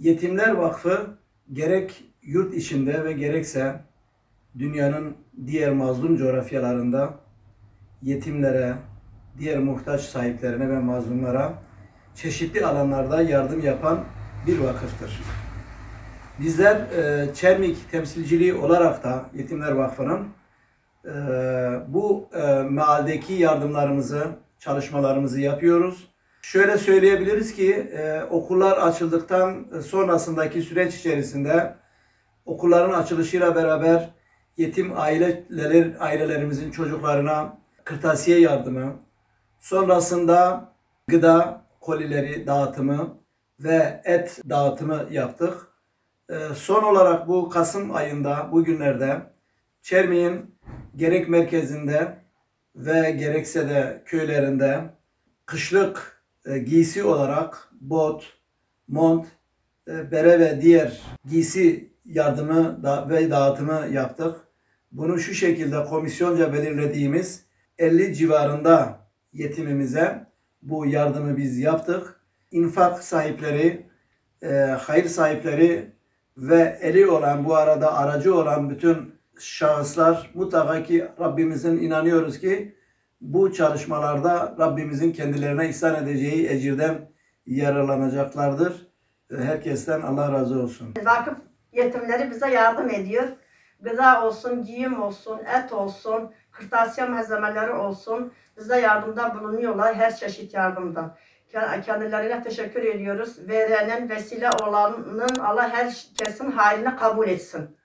Yetimler Vakfı gerek yurt içinde ve gerekse dünyanın diğer mazlum coğrafyalarında yetimlere, diğer muhtaç sahiplerine ve mazlumlara çeşitli alanlarda yardım yapan bir vakıftır. Bizler Çermik temsilciliği olarak da Yetimler Vakfı'nın bu mealdeki yardımlarımızı, çalışmalarımızı yapıyoruz. Şöyle söyleyebiliriz ki okullar açıldıktan sonrasındaki süreç içerisinde okulların açılışıyla beraber yetim ailelerimizin çocuklarına kırtasiye yardımı, sonrasında gıda kolileri dağıtımı ve et dağıtımı yaptık. Son olarak bu Kasım ayında, bugünlerde Çermik'in gerek merkezinde ve gerekse de köylerinde kışlık giysi olarak bot, mont, bere ve diğer giysi yardımı ve dağıtımı yaptık. Bunu şu şekilde komisyonca belirlediğimiz 50 civarında yetimimize bu yardımı biz yaptık. İnfak sahipleri, hayır sahipleri ve eli olan, bu arada aracı olan bütün şahıslar mutlaka ki Rabbimizin inanıyoruz ki bu çalışmalarda Rabbimizin kendilerine ihsan edeceği ecirden yararlanacaklardır. Herkesten Allah razı olsun. Vakıf yetimleri bize yardım ediyor. Gıda olsun, giyim olsun, et olsun, kırtasiye malzemeleri olsun. Bize yardımda bulunuyorlar, her çeşit yardımda. Kendilerine teşekkür ediyoruz. Verenin, vesile olanın Allah herkesin haline kabul etsin.